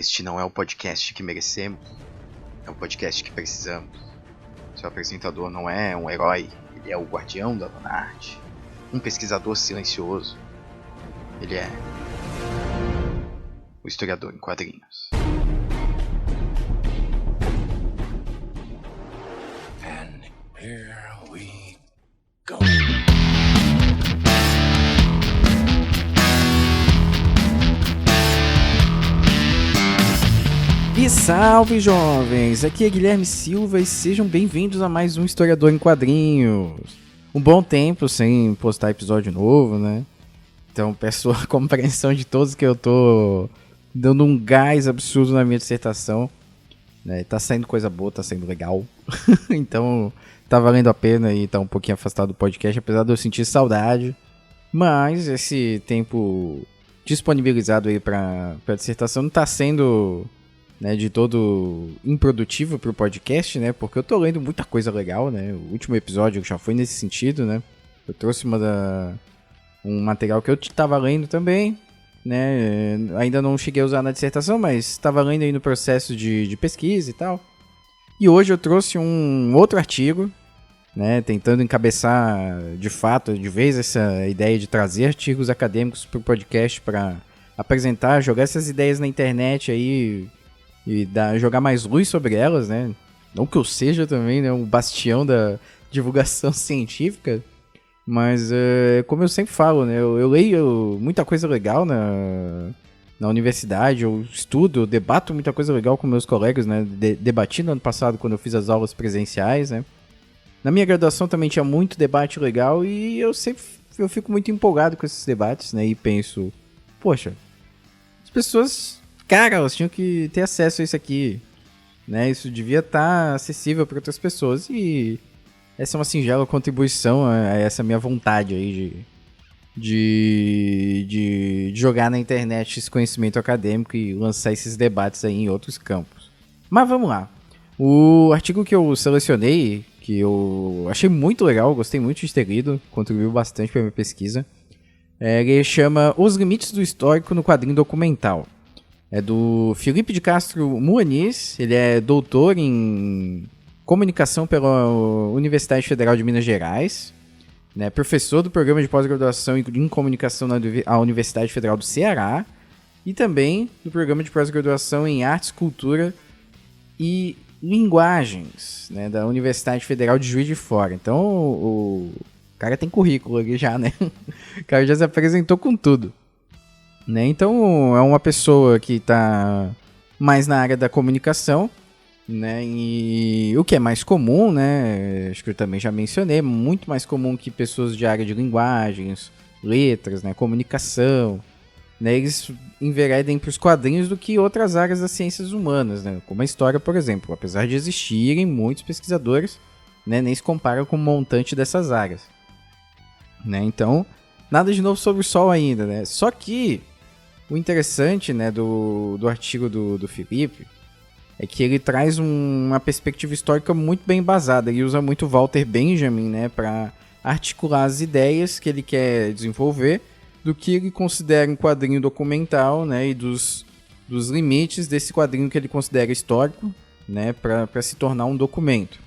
Este não é o podcast que merecemos, é o podcast que precisamos. Seu apresentador não é um herói, ele é o guardião da Dona Arte, um pesquisador silencioso. Ele é o historiador em quadrinhos. And here we go. E salve, jovens! Aqui é Guilherme Silva e sejam bem-vindos a mais um Historiador em Quadrinhos. Um bom tempo sem postar episódio novo, né? Então peço a compreensão de todos que eu tô dando um gás absurdo na minha dissertação, né? Tá saindo coisa boa, tá saindo legal. Então tá valendo a pena e tá um pouquinho afastado do podcast, apesar de eu sentir saudade. Mas esse tempo disponibilizado aí pra dissertação não tá sendo... né, de todo improdutivo pro podcast, né, porque eu tô lendo muita coisa legal, né, o último episódio já foi nesse sentido, né, eu trouxe um material que eu tava lendo também, né, ainda não cheguei a usar na dissertação, mas tava lendo aí no processo de pesquisa e tal, e hoje eu trouxe um outro artigo, né, tentando encabeçar de fato, de vez, essa ideia de trazer artigos acadêmicos pro podcast para apresentar, jogar essas ideias na internet aí, e jogar mais luz sobre elas, né? Não que eu seja também, né, um bastião da divulgação científica, mas como eu sempre falo, né, eu leio muita coisa legal na universidade, eu estudo, eu debato muita coisa legal com meus colegas, né? Debati no ano passado quando eu fiz as aulas presenciais, né? Na minha graduação também tinha muito debate legal e eu fico muito empolgado com esses debates, né? E penso, poxa, as pessoas... cara, elas tinham que ter acesso a isso aqui, né? Isso devia estar acessível para outras pessoas e essa é uma singela contribuição a essa minha vontade aí de jogar na internet esse conhecimento acadêmico e lançar esses debates aí em outros campos. Mas vamos lá. O artigo que eu selecionei, que eu achei muito legal, gostei muito de ter lido, contribuiu bastante para minha pesquisa, ele chama Os Limites do Histórico no Quadrinho Documental. É do Felipe de Castro Muaniz, ele é doutor em comunicação pela Universidade Federal de Minas Gerais, né, professor do programa de pós-graduação em comunicação na Universidade Federal do Ceará e também do programa de pós-graduação em artes, cultura e linguagens, né, da Universidade Federal de Juiz de Fora. Então o cara tem currículo ali já, né? O cara já se apresentou com tudo. Né? Então é uma pessoa que está mais na área da comunicação, né? E o que é mais comum, né? Acho que eu também já mencionei, muito mais comum que pessoas de área de linguagens, letras, né? Comunicação, né? Eles enveredem para os quadrinhos do que outras áreas das ciências humanas, né? Como a história, por exemplo, apesar de existirem muitos pesquisadores, né? Nem se compara com o montante dessas áreas, né? Então, nada de novo sobre o sol ainda, né? Só que o interessante, né, do artigo do Felipe é que ele traz uma perspectiva histórica muito bem embasada. Ele usa muito Walter Benjamin, né, para articular as ideias que ele quer desenvolver do que ele considera um quadrinho documental, né, e dos limites desse quadrinho que ele considera histórico, né, para se tornar um documento.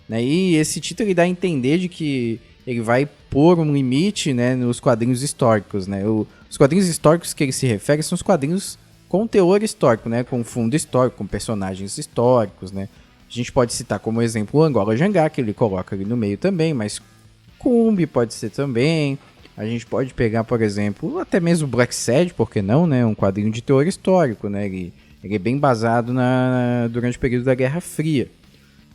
Né? E esse título ele dá a entender de que ele vai pôr um limite, né, nos quadrinhos históricos, né? Os quadrinhos históricos que ele se refere são os quadrinhos com teor histórico, né, com fundo histórico, com personagens históricos, né? A gente pode citar como exemplo o Angola Jangá, que ele coloca ali no meio também, mas Cumbi pode ser também. A gente pode pegar, por exemplo, até mesmo Black Sad, por que não, né? Um quadrinho de teor histórico, né? Ele é bem basado durante o período da Guerra Fria.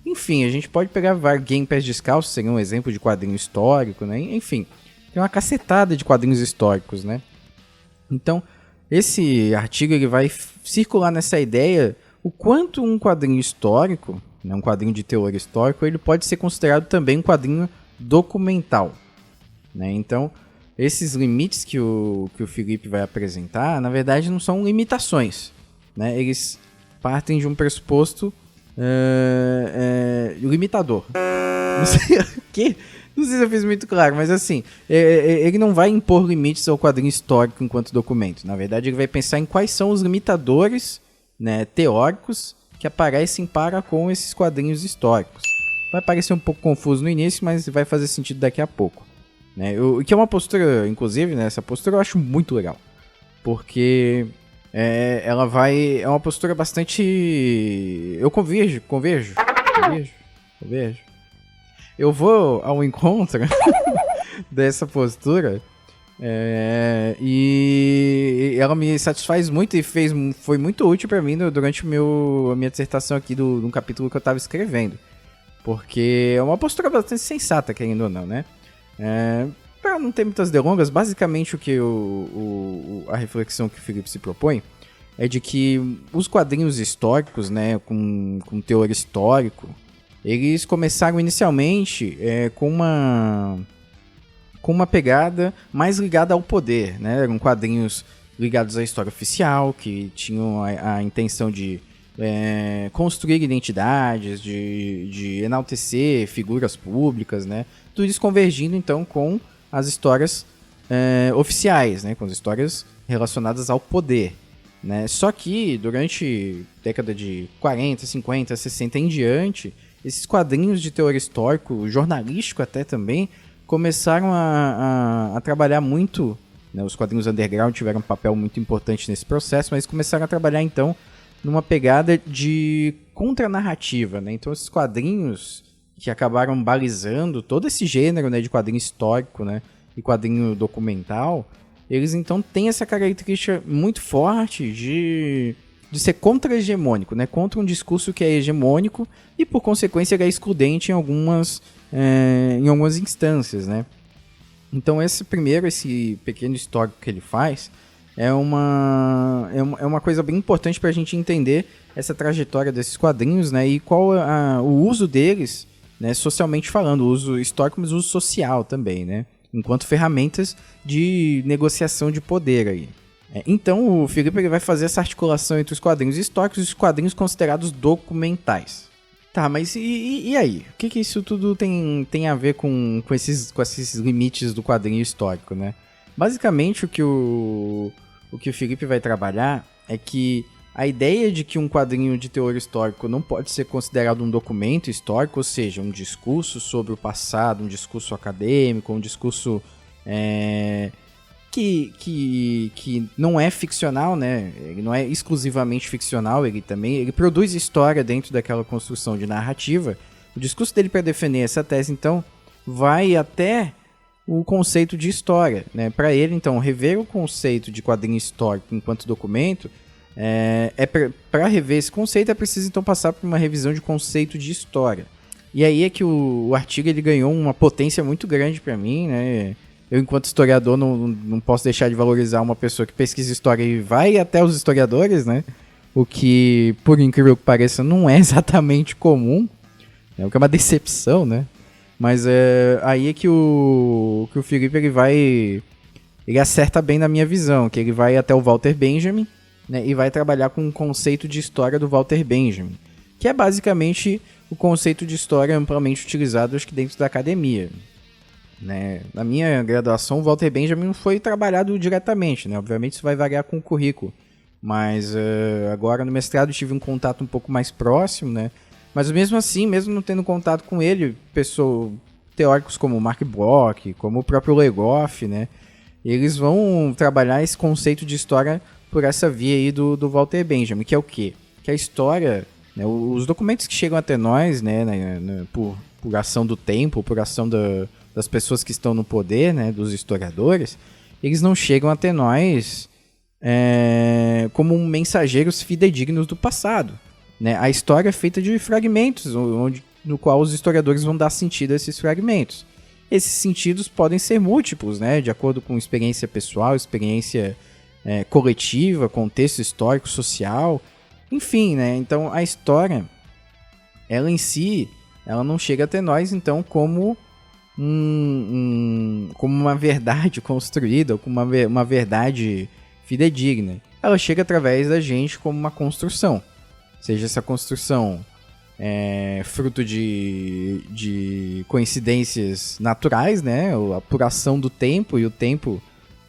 Enfim, a gente pode pegar Game Pés Descalços, seria um exemplo de quadrinho histórico, né? Enfim, tem uma cacetada de quadrinhos históricos, né? Então, esse artigo ele vai circular nessa ideia o quanto um quadrinho histórico, né, um quadrinho de teor histórico, ele pode ser considerado também um quadrinho documental, né? Então, esses limites que o Felipe vai apresentar, na verdade, não são limitações, né? Eles partem de um pressuposto limitador. Não sei o quê? Não sei se eu fiz muito claro, mas assim, ele não vai impor limites ao quadrinho histórico enquanto documento. Na verdade, ele vai pensar em quais são os limitadores, né, teóricos que aparecem para com esses quadrinhos históricos. Vai parecer um pouco confuso no início, mas vai fazer sentido daqui a pouco. Né? Que é uma postura, inclusive, né, essa postura eu acho muito legal. Porque ela vai... É uma postura bastante... Eu converjo. Eu vou ao encontro dessa postura e ela me satisfaz muito e foi muito útil para mim durante a minha dissertação aqui de um capítulo que eu estava escrevendo. Porque é uma postura bastante sensata, querendo ou não, né? Para não ter muitas delongas, basicamente o que a reflexão que o Felipe se propõe é de que os quadrinhos históricos, né, com teor histórico, eles começaram inicialmente com uma pegada mais ligada ao poder, né? Eram quadrinhos ligados à história oficial, que tinham a intenção de construir identidades, de enaltecer figuras públicas, né? Tudo isso convergindo então com as histórias oficiais, né? Com as histórias relacionadas ao poder. Né? Só que durante a década de 40, 50, 60 em diante, esses quadrinhos de teor histórico, jornalístico até também, começaram a trabalhar muito, né? Os quadrinhos underground tiveram um papel muito importante nesse processo, mas começaram a trabalhar então numa pegada de contranarrativa, né? Então esses quadrinhos que acabaram balizando todo esse gênero, né, de quadrinho histórico, né, e quadrinho documental, eles então têm essa característica muito forte de ser contra-hegemônico, né? Contra um discurso que é hegemônico e, por consequência, ele é excludente em algumas instâncias, né? Então, esse pequeno histórico que ele faz é uma coisa bem importante para a gente entender essa trajetória desses quadrinhos, né? E qual o uso deles, né? Socialmente falando, o uso histórico, mas o uso social também, né? Enquanto ferramentas de negociação de poder aí. Então o Felipe ele vai fazer essa articulação entre os quadrinhos históricos e os quadrinhos considerados documentais. Tá, mas e aí? O que isso tudo tem a ver com esses limites do quadrinho histórico, né? Basicamente o que o Felipe vai trabalhar é que a ideia de que um quadrinho de teor histórico não pode ser considerado um documento histórico, ou seja, um discurso sobre o passado, um discurso acadêmico, um discurso que não é ficcional, né? Ele não é exclusivamente ficcional, ele produz história dentro daquela construção de narrativa. O discurso dele para defender essa tese, então, vai até o conceito de história, né? Para ele, então, rever o conceito de quadrinho histórico enquanto documento, para rever esse conceito é preciso então passar por uma revisão de conceito de história. E aí é que o artigo ele ganhou uma potência muito grande para mim, né? Eu, enquanto historiador, não posso deixar de valorizar uma pessoa que pesquisa história e vai até os historiadores, né? O que, por incrível que pareça, não é exatamente comum, né? O que é uma decepção, né? Mas aí é que o Felipe ele acerta bem na minha visão, que ele vai até o Walter Benjamin, né, e vai trabalhar com o conceito de história do Walter Benjamin, que é basicamente o conceito de história amplamente utilizado acho que dentro da academia. Né? Na minha graduação, o Walter Benjamin não foi trabalhado diretamente, né? Obviamente isso vai variar com o currículo, mas agora no mestrado tive um contato um pouco mais próximo, né? Mas mesmo assim, mesmo não tendo contato com ele, teóricos como Mark Bloch, como o próprio Legoff, né? Eles vão trabalhar esse conceito de história por essa via aí do Walter Benjamin, que é o quê? Que a história, né, os documentos que chegam até nós, né, por ação do tempo, por ação das pessoas que estão no poder, né, dos historiadores, eles não chegam até nós como mensageiros fidedignos do passado. Né? A história é feita de fragmentos, no qual os historiadores vão dar sentido a esses fragmentos. Esses sentidos podem ser múltiplos, né, de acordo com experiência pessoal, experiência coletiva, contexto histórico, social, enfim, né? Então a história, ela em si, ela não chega até nós então como como uma verdade construída, ou como uma verdade fidedigna. Ela chega através da gente como uma construção, seja essa construção fruto de coincidências naturais, né? A apuração do tempo, e o tempo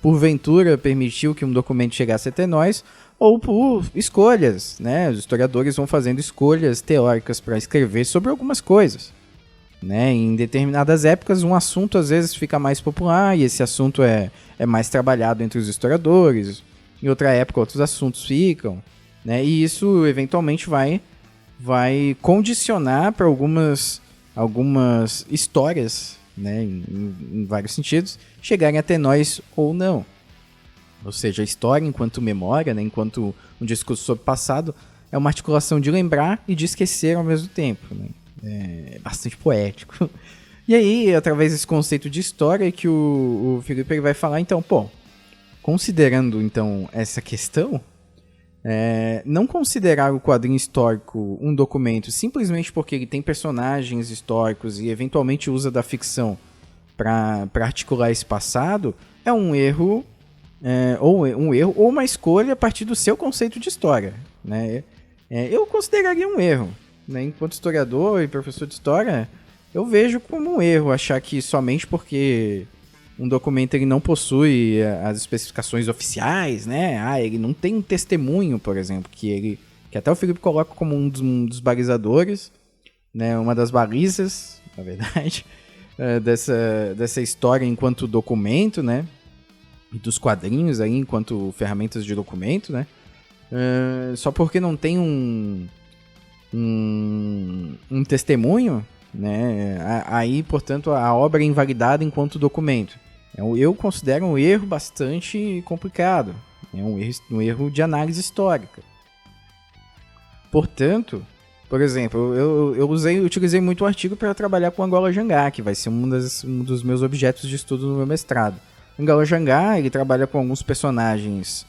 porventura permitiu que um documento chegasse até nós, ou por escolhas, né? Os historiadores vão fazendo escolhas teóricas para escrever sobre algumas coisas, né? Em determinadas épocas, um assunto às vezes fica mais popular e esse assunto é mais trabalhado entre os historiadores. Em outra época, outros assuntos ficam, né? E isso eventualmente vai condicionar para algumas histórias, né? Em vários sentidos, chegarem até nós ou não. Ou seja, a história enquanto memória, né? Enquanto um discurso sobre o passado, é uma articulação de lembrar e de esquecer ao mesmo tempo, né? É bastante poético. E aí, através desse conceito de história que o Felipe vai falar, então, considerando então essa questão, não considerar o quadrinho histórico um documento simplesmente porque ele tem personagens históricos e eventualmente usa da ficção para articular esse passado é um erro, ou uma escolha a partir do seu conceito de história, né? Eu consideraria um erro, né? Enquanto historiador e professor de história, eu vejo como um erro achar que somente porque um documento ele não possui as especificações oficiais, né? Ele não tem um testemunho, por exemplo, que até o Felipe coloca como um dos balizadores, né? Uma das balizas, na verdade, dessa história enquanto documento, né? E dos quadrinhos aí enquanto ferramentas de documento, né? Só porque não tem um testemunho, né? Aí, portanto, a obra é invalidada enquanto documento. Eu considero um erro bastante complicado. É um erro de análise histórica. Portanto, por exemplo, eu utilizei muito o artigo para trabalhar com Angola Jangá, que vai ser um dos meus objetos de estudo no meu mestrado. Angola Jangá, ele trabalha com alguns personagens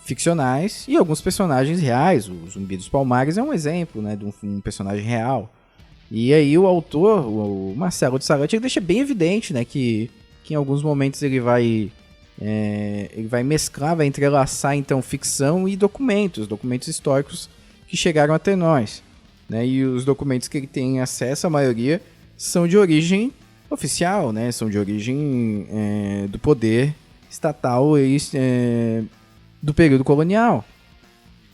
ficcionais e alguns personagens reais. O Zumbi dos Palmares é um exemplo, né, de um personagem real. E aí o autor, o Marcelo de Salete, ele deixa bem evidente, né, que em alguns momentos ele vai mesclar, vai entrelaçar então ficção e documentos históricos que chegaram até nós, né, e os documentos que ele tem acesso, a maioria, são de origem oficial, né, são de origem do poder estatal do período colonial.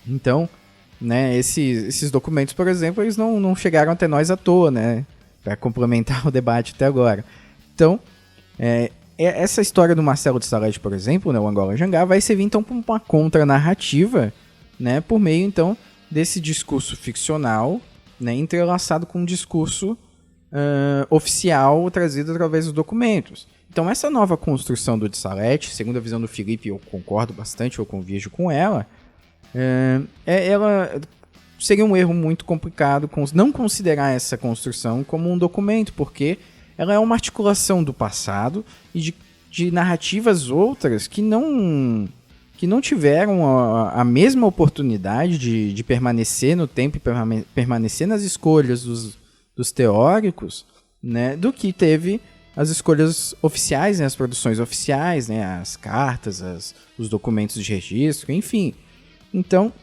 Então, né, esses documentos, por exemplo, eles não chegaram até nós à toa, né, para complementar o debate até agora. Então, essa história do Marcelo de Salete, por exemplo, né, o Angola Jangá, vai servir então como uma contranarrativa, né, por meio então desse discurso ficcional, né, entrelaçado com um discurso oficial trazido através dos documentos. Então, essa nova construção do de Salete, segundo a visão do Felipe, eu concordo bastante, eu convijo com ela. Ela seria um erro muito complicado não considerar essa construção como um documento, porque ela é uma articulação do passado e de narrativas outras que não tiveram a mesma oportunidade de permanecer no tempo e permanecer nas escolhas dos teóricos, né, do que teve as escolhas oficiais, né, as produções oficiais, né, as cartas, os documentos de registro, enfim. Então,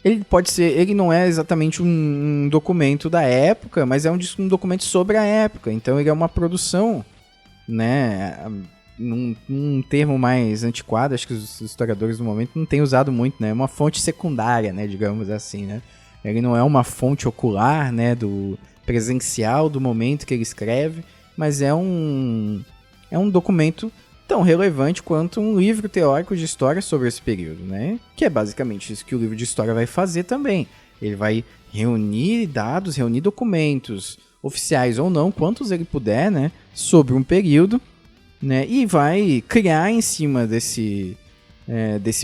ele não é exatamente um documento da época, mas é um documento sobre a época. Então, ele é uma produção, né, num termo mais antiquado, acho que os historiadores do momento não têm usado muito, né, é uma fonte secundária, né, digamos assim, né. Ele não é uma fonte ocular, né, do presencial do momento que ele escreve, mas é um documento tão relevante quanto um livro teórico de história sobre esse período, né? Que é basicamente isso que o livro de história vai fazer também. Ele vai reunir dados, reunir documentos, oficiais ou não, quantos ele puder, né? Sobre um período, né? E vai criar em cima desse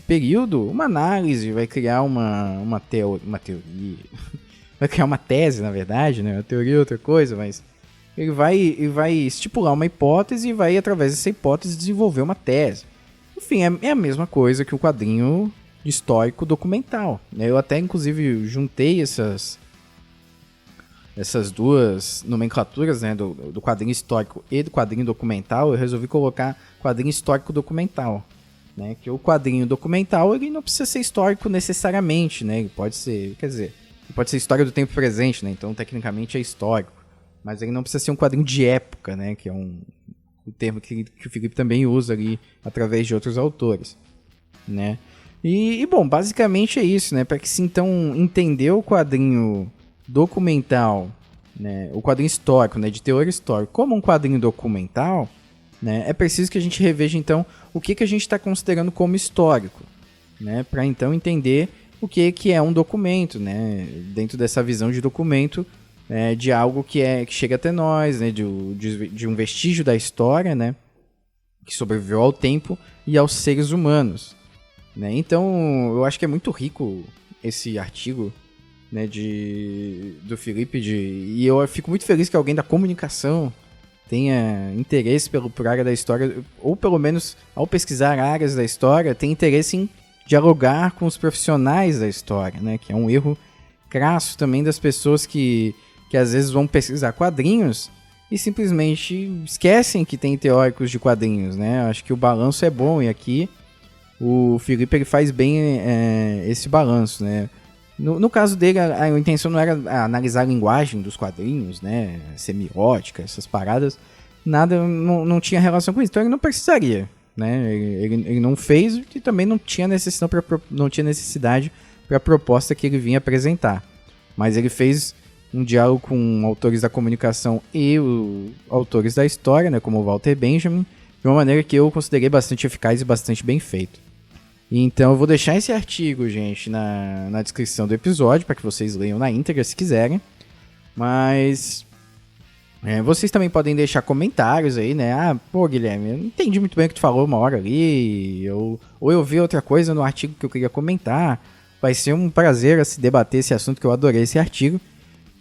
período uma análise, vai criar uma teoria, vai criar uma tese, na verdade, né? A teoria é outra coisa, mas ele vai estipular uma hipótese e vai, através dessa hipótese, desenvolver uma tese. Enfim, é a mesma coisa que um quadrinho histórico documental, né? Eu até, inclusive, juntei essas duas nomenclaturas, né? Do quadrinho histórico e do quadrinho documental. Eu resolvi colocar quadrinho histórico documental, né? Que o quadrinho documental, ele não precisa ser histórico necessariamente, né? Ele pode ser, pode ser história do tempo presente, né? Então, tecnicamente, é histórico. Mas ele não precisa ser um quadrinho de época, né? Que é o termo que o Felipe também usa ali através de outros autores, né? E bom, basicamente é isso, né? Para que se então entender o quadrinho documental, né? O quadrinho histórico, né? De teor histórico, como um quadrinho documental, né? É preciso que a gente reveja então o que a gente está considerando como histórico, né? Para então entender o que é um documento, né? Dentro dessa visão de documento, de algo que chega até nós, né? De um vestígio da história, né? Que sobreviveu ao tempo e aos seres humanos. Né? Então, eu acho que é muito rico esse artigo, né, do Felipe, e eu fico muito feliz que alguém da comunicação tenha interesse por área da história, ou pelo menos, ao pesquisar áreas da história, tem interesse em dialogar com os profissionais da história, né, que é um erro crasso também das pessoas que às vezes vão pesquisar quadrinhos e simplesmente esquecem que tem teóricos de quadrinhos, né? Acho que o balanço é bom, e aqui o Felipe ele faz bem esse balanço, né? No caso dele, a intenção não era analisar a linguagem dos quadrinhos, né? Semiótica, essas paradas. Nada, não tinha relação com isso. Então ele não precisaria, né? Ele não fez e também não tinha necessidade para a proposta que ele vinha apresentar. Mas ele fez um diálogo com autores da comunicação e autores da história, né? Como o Walter Benjamin, de uma maneira que eu considerei bastante eficaz e bastante bem feito. Então eu vou deixar esse artigo, gente, na descrição do episódio, para que vocês leiam na íntegra se quiserem. Mas vocês também podem deixar comentários aí, né? Ah, pô, Guilherme, eu não entendi muito bem o que tu falou uma hora ali, ou eu vi outra coisa no artigo que eu queria comentar. Vai ser um prazer se debater esse assunto, que eu adorei esse artigo,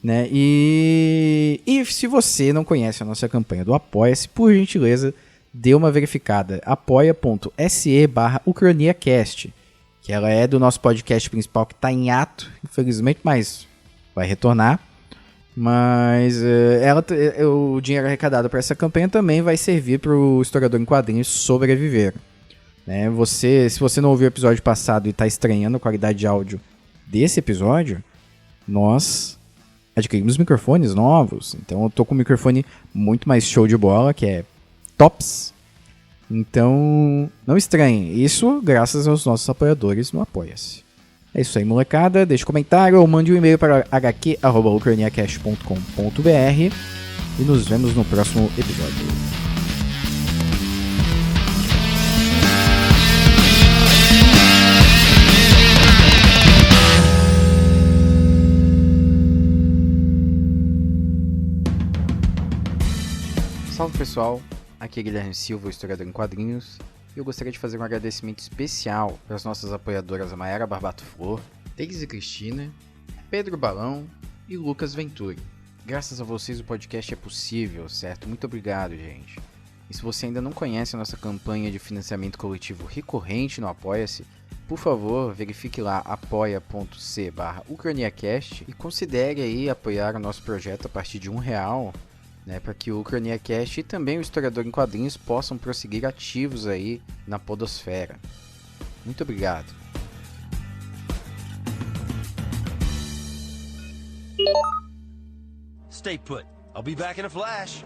né? E se você não conhece a nossa campanha do Apoia-se, por gentileza, dê uma verificada, apoia.se/ucroniacast, que ela é do nosso podcast principal, que está em ato, infelizmente, mas vai retornar. Mas o dinheiro arrecadado para essa campanha também vai servir para o Historiador em Quadrinhos sobreviver, né? Se você não ouviu o episódio passado e está estranhando a qualidade de áudio desse episódio, nós adquirimos microfones novos. Então eu tô com um microfone muito mais show de bola, que é tops. Então, não estranhem. Isso graças aos nossos apoiadores no Apoia-se. É isso aí, molecada. Deixe comentário ou mande um e-mail para hq@ucraniacast.com.br e nos vemos no próximo episódio. Salve, pessoal. Aqui é Guilherme Silva, historiador em quadrinhos, e eu gostaria de fazer um agradecimento especial para as nossas apoiadoras Mayara Barbato Flor, Teise Cristina, Pedro Balão e Lucas Venturi. Graças a vocês o podcast é possível, certo? Muito obrigado, gente. E se você ainda não conhece a nossa campanha de financiamento coletivo recorrente no Apoia-se, por favor, verifique lá apoia.c/ucraniacast e considere aí apoiar o nosso projeto a partir de R$1, né, para que o Ucraniacast e também o Historiador em Quadrinhos possam prosseguir ativos aí na podosfera. Muito obrigado. Stay put. I'll be back in a flash.